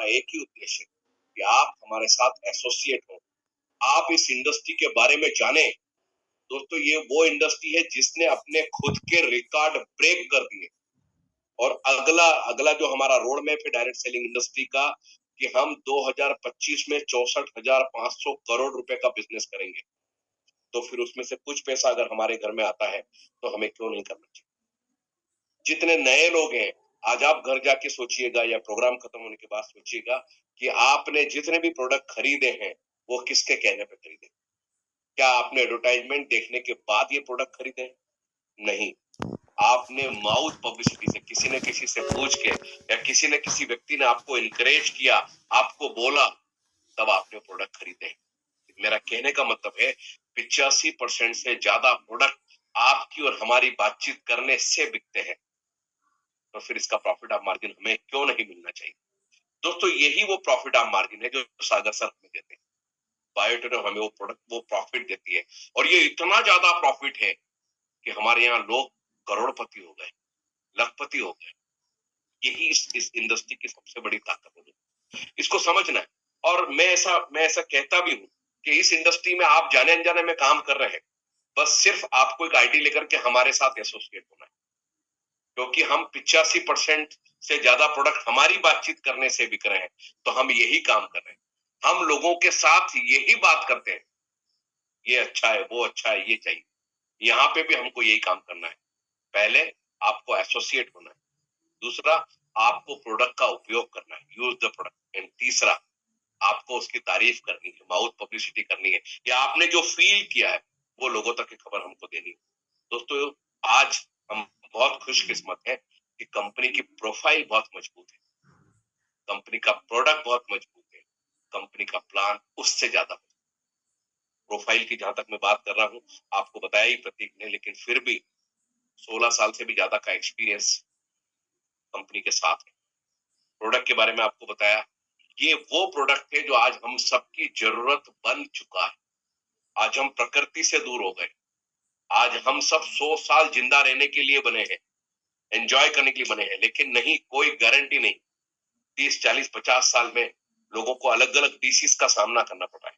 हमारा एक ही उद्देश्य है कि आप हमारे साथ एसोसिएट हो, आप इस इंडस्ट्री के बारे में जाने। दोस्तों, ये वो इंडस्ट्री है जिसने अपने खुद के रिकॉर्ड ब्रेक कर दिए, और अगला अगला जो हमारा रोड मैप है डायरेक्ट सेलिंग इंडस्ट्री का, कि हम 2025 में 64,500 करोड़ रुपए का बिजनेस करेंगे। तो फिर उसमें से कुछ पैसा अगर हमारे घर में आता है तो हमें क्यों नहीं करना चाहिए। जितने नए लोग हैं, आज आप घर जाके सोचिएगा या प्रोग्राम खत्म होने के बाद सोचिएगा कि आपने जितने भी प्रोडक्ट खरीदे हैं वो किसके कहने पे खरीदे। क्या आपने एडवर्टाइजमेंट देखने के बाद ये प्रोडक्ट खरीदे? नहीं, आपने माउथ पब्लिसिटी से, किसी न किसी से पूछ के, या किसी न किसी व्यक्ति ने आपको इनकरेज किया, आपको बोला, तब आपने प्रोडक्ट खरीदे। मेरा कहने का मतलब है 85% से ज्यादा प्रोडक्ट आपकी और हमारी बातचीत करने से बिकते हैं। तो फिर इसका प्रॉफिट ऑफ मार्जिन हमें क्यों नहीं मिलना चाहिए। दोस्तों, यही वो प्रॉफिट ऑफ मार्जिन है जो सागर सर हमें देते हैं। बायोटेनो हमें वो प्रोडक्ट, वो प्रॉफिट देती है, और ये इतना ज्यादा प्रॉफिट है कि हमारे यहाँ लोग करोड़पति हो गए, लखपति हो गए। यही इस इंडस्ट्री की सबसे बड़ी ताकत है, इसको समझना है। और मैं ऐसा कहता भी हूँ कि इस इंडस्ट्री में आप जाने अनजाने में काम कर रहे हैं, बस सिर्फ आपको एक आईडी लेकर के हमारे साथ एसोसिएट होना है, क्योंकि हम 85% से ज्यादा प्रोडक्ट हमारी बातचीत करने से बिक रहे हैं। तो हम यही काम कर रहे हैं, हम लोगों के साथ यही बात करते हैं, ये अच्छा है, वो अच्छा है, ये चाहिए। यहाँ पे भी हमको यही काम करना है। पहले आपको एसोसिएट होना है, दूसरा आपको प्रोडक्ट का उपयोग करना है, यूज द प्रोडक्ट, एंड तीसरा आपको उसकी तारीफ करनी है, माउथ पब्लिसिटी करनी है, या आपने जो फील किया है वो लोगों तक की खबर हमको देनी है। दोस्तों, आज हम बहुत खुशकिस्मत है कि कंपनी की प्रोफाइल बहुत मजबूत है, कंपनी का प्रोडक्ट बहुत मजबूत है, कंपनी का प्लान उससे ज्यादा। प्रोफाइल की जहां तक मैं बात कर रहा हूं, आपको बताया ही प्रतीक ने, लेकिन फिर भी 16 साल से भी ज्यादा का एक्सपीरियंस कंपनी के साथ है। प्रोडक्ट के बारे में आपको बताया, ये वो प्रोडक्ट है जो आज हम सबकी जरूरत बन चुका है। आज हम प्रकृति से दूर हो गए, आज हम सब 100 साल जिंदा रहने के लिए बने हैं, एंजॉय करने के लिए बने हैं, लेकिन नहीं, कोई गारंटी नहीं। 30, 40, 50 साल में लोगों को अलग अलग डिसीज का सामना करना पड़ा है।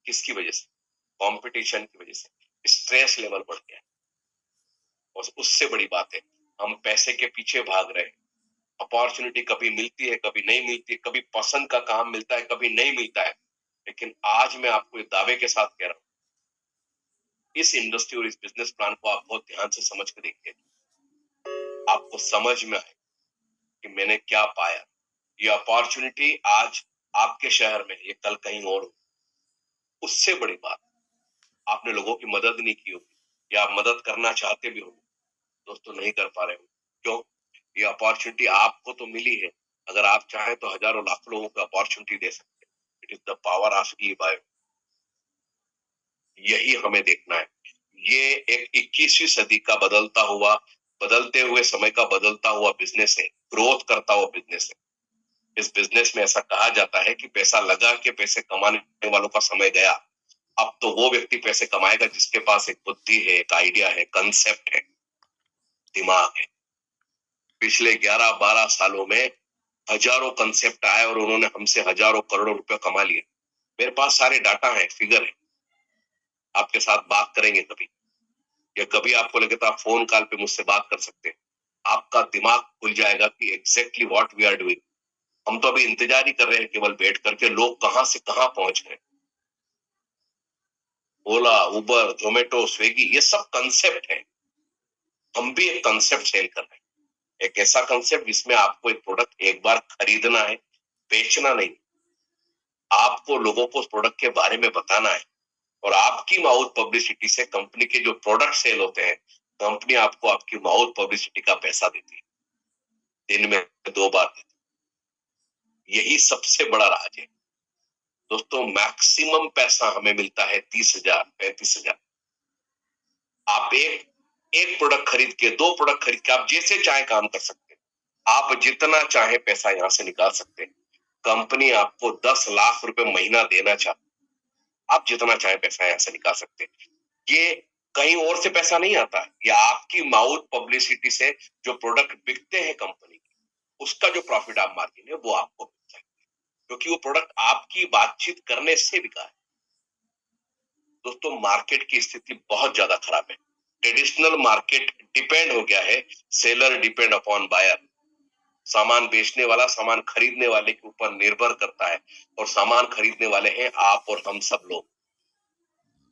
किसकी वजह से? कंपटीशन की वजह से, स्ट्रेस लेवल बढ़ गया है। और उससे बड़ी बात है, हम पैसे के पीछे भाग रहे हैं। अपॉर्चुनिटी कभी मिलती है, कभी नहीं मिलती है, कभी पसंद का काम मिलता है, कभी नहीं मिलता है। लेकिन आज मैं आपको दावे के साथ कह रहा हूं, इस इंडस्ट्री और इस बिजनेस प्लान को आप बहुत ध्यान से समझ के देखिए, आपको समझ में आए कि मैंने क्या पाया। ये अपॉर्चुनिटी आज आपके शहर में, ये कल कहीं और हो। उससे बड़ी बात, आपने लोगों की मदद नहीं की होगी, या आप मदद करना चाहते भी हो, दोस्तों नहीं कर पा रहे हो। क्यों? ये अपॉर्चुनिटी आपको तो मिली है, अगर आप चाहें तो हजारों लाखों लोगों को अपॉर्चुनिटी दे सकते हैं। It is the power of E bio. यही हमें देखना है। ये एक 21वीं सदी का बदलते हुए समय का बदलता हुआ बिजनेस है, ग्रोथ करता हुआ बिजनेस है। इस बिजनेस में ऐसा कहा जाता है कि पैसा लगा के पैसे कमाने वालों का समय गया। अब तो वो व्यक्ति पैसे कमाएगा जिसके पास एक बुद्धि है, एक आइडिया है, कंसेप्ट है, दिमाग है। पिछले 11-12 सालों में हजारों कंसेप्ट आए और उन्होंने हमसे हजारों करोड़ों रुपए कमा लिए। मेरे पास सारे डाटा है, फिगर है, आपके साथ बात करेंगे कभी, या कभी आपको लगे तो आप फोन कॉल पे मुझसे बात कर सकते हैं। आपका दिमाग खुल जाएगा कि exactly what we are doing. हम तो अभी इंतजार ही कर रहे हैं केवल बैठ करके लोग कहां से कहां पहुंच गए। ओला, उबर, जोमेटो, स्विगी, ये सब कंसेप्ट है। हम भी एक कंसेप्ट सेल कर रहे हैं, एक ऐसा कंसेप्ट जिसमें आपको एक प्रोडक्ट एक बार खरीदना है, बेचना नहीं। आपको लोगों को उस प्रोडक्ट के बारे में बताना है, और आपकी माउथ पब्लिसिटी से कंपनी के जो प्रोडक्ट सेल होते हैं, कंपनी आपको आपकी माउथ पब्लिसिटी का पैसा देती है, दिन में 2 बार देती है। यही सबसे बड़ा राज है दोस्तों। मैक्सिमम पैसा हमें मिलता है 30,000, 35,000। आप एक प्रोडक्ट खरीद के, 2 प्रोडक्ट खरीद के आप जैसे चाहे काम कर सकते हैं। आप जितना चाहे पैसा यहां से निकाल सकते हैं। कंपनी आपको 10 लाख रुपए महीना देना चाहती, आप जितना चाहे पैसा यहां से निकाल सकते हैं। ये कहीं और से पैसा नहीं आता है, या आपकी माउथ पब्लिसिटी से जो प्रोडक्ट बिकते हैं कंपनी के, उसका जो प्रॉफिट आप मार्जिन है वो आपको मिलता है। क्योंकि वो प्रोडक्ट आपकी बातचीत करने से बिका है। दोस्तों, मार्केट की स्थिति बहुत ज्यादा खराब है। ट्रेडिशनल मार्केट डिपेंड हो गया है, सेलर डिपेंड अपॉन बायर। सामान बेचने वाला सामान खरीदने वाले के ऊपर निर्भर करता है, और सामान खरीदने वाले हैं आप और हम सब लोग।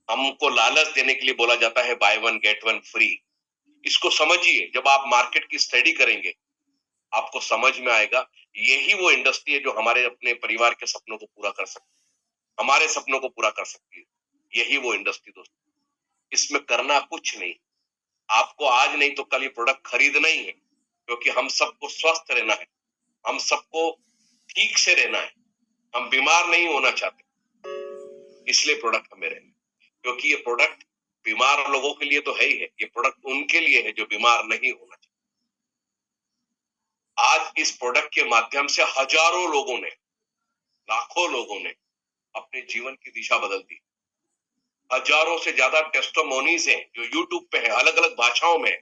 हमको लालच देने के लिए बोला जाता है by one get one free. इसको समझिए, जब आप मार्केट की स्टडी करेंगे आपको समझ में आएगा, यही वो इंडस्ट्री है जो हमारे अपने परिवार के सपनों को पूरा कर सकती है, हमारे सपनों को पूरा कर सकती है। यही वो इंडस्ट्री दोस्तों, इसमें करना कुछ नहीं। आपको आज नहीं तो कल ये प्रोडक्ट खरीदना ही है, क्योंकि हम सबको स्वस्थ रहना है, हम सबको ठीक से रहना है, हम बीमार नहीं होना चाहते, इसलिए प्रोडक्ट हमें रहना है। क्योंकि ये प्रोडक्ट बीमार लोगों के लिए तो है ही है, ये प्रोडक्ट उनके लिए है जो बीमार नहीं होना चाहिए। आज इस प्रोडक्ट के माध्यम से हजारों लोगों ने, लाखों लोगों ने अपने जीवन की दिशा बदल दी। हजारों से ज्यादा टेस्टिमोनीज हैं जो यूट्यूब पे है, अलग अलग भाषाओं में।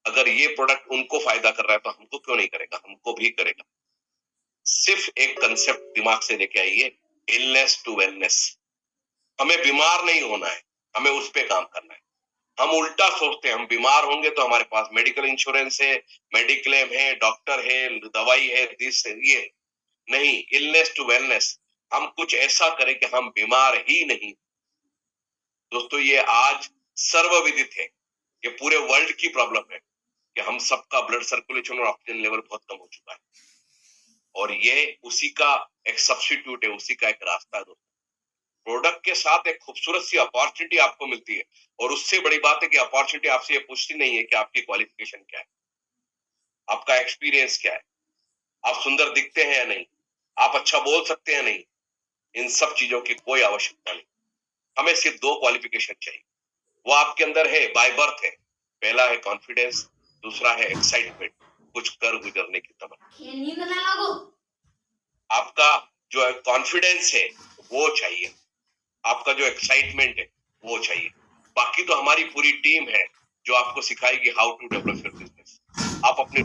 अगर ये प्रोडक्ट उनको फायदा कर रहा है तो हमको क्यों नहीं करेगा, हमको भी करेगा। सिर्फ एक कंसेप्ट दिमाग से लेके आइए, इलनेस टू वेलनेस। हमें बीमार नहीं होना है, हमें उस पे काम करना है। हम उल्टा सोचते हैं, हम बीमार होंगे तो हमारे पास मेडिकल इंश्योरेंस है, मेडिक्लेम है, डॉक्टर है, दवाई है, दिस है, ये नहीं। इलनेस टू वेलनेस, हम कुछ ऐसा करें कि हम बीमार ही नहीं। दोस्तों, ये आज सर्वविदित है, ये पूरे वर्ल्ड की प्रॉब्लम है कि हम सबका ब्लड सर्कुलेशन और ऑक्सीजन लेवल बहुत कम हो चुका है, और ये उसी का एक सब्स्टिट्यूट है, उसी का एक रास्ता है दोस्तों। प्रोडक्ट के साथ एक खूबसूरत सी अपॉर्चुनिटी आपको मिलती है, और उससे बड़ी बात है कि अपॉर्चुनिटी आपसे ये पूछती नहीं है कि आपकी क्वालिफिकेशन क्या है, आपका एक्सपीरियंस क्या है, आप सुंदर दिखते हैं या नहीं, आप अच्छा बोल सकते हैं नहीं। इन सब चीजों की कोई आवश्यकता नहीं। हमें सिर्फ दो क्वालिफिकेशन चाहिए, वो आपके अंदर है, बाय बर्थ है। पहला है कॉन्फिडेंस, दूसरा है एक्साइटमेंट, कुछ कर गुजरने की तमन्ना। आपका जो कॉन्फिडेंस है वो चाहिए, आपका जो एक्साइटमेंट है वो चाहिए। बाकी तो हमारी पूरी टीम है जो आपको सिखाएगी how to develop your business. आप अपने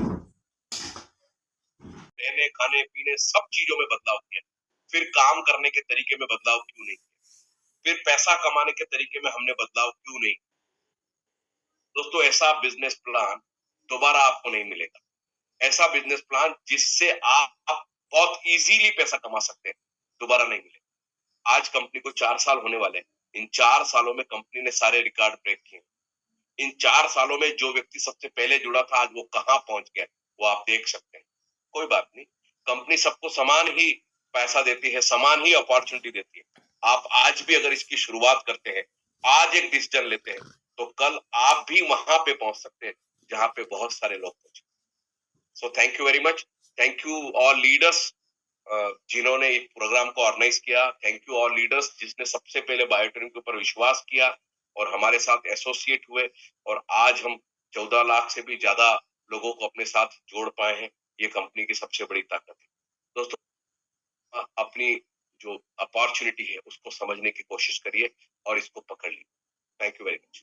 रहने, खाने, पीने सब चीजों में बदलाव किया, फिर काम करने के तरीके में बदलाव क्यों नहीं किया, फिर पैसा कमाने के तरीके में हमने बदलाव क्यों नहीं। दोस्तों, ऐसा बिजनेस प्लान दोबारा आपको नहीं मिलेगा। ऐसा बिजनेस प्लान जिससे आप बहुत इजीली पैसा कमा सकते हैं, दोबारा नहीं मिलेगा। आज कंपनी को 4 साल होने वाले हैं। इन 4 सालों में कंपनी ने सारे रिकॉर्ड ब्रेक किए। इन 4 सालों में जो व्यक्ति सबसे पहले जुड़ा था आज वो कहां पहुंच गया, वो आप देख सकते हैं। कोई बात नहीं, कंपनी सबको समान ही पैसा देती है, समान ही अपॉर्चुनिटी देती है। आप आज भी अगर इसकी शुरुआत करते हैं, आज एक डिसीजन लेते हैं, तो कल आप भी वहां पे पहुंच सकते हैं जहां पे बहुत सारे लोग पहुंचे। So thank you very much, thank you all leaders जिन्होंने इस प्रोग्राम को ऑर्गेनाइज किया। थैंक यू ऑल लीडर्स जिसने सबसे पहले बायोट्रेन के ऊपर विश्वास किया और हमारे साथ एसोसिएट हुए, और आज हम 14 लाख से भी ज्यादा लोगों को अपने साथ जोड़ पाए हैं। ये कंपनी की सबसे बड़ी ताकत है दोस्तों। अपनी जो अपॉर्चुनिटी है उसको समझने की कोशिश करिए और इसको पकड़ लीजिए। Thank you very much.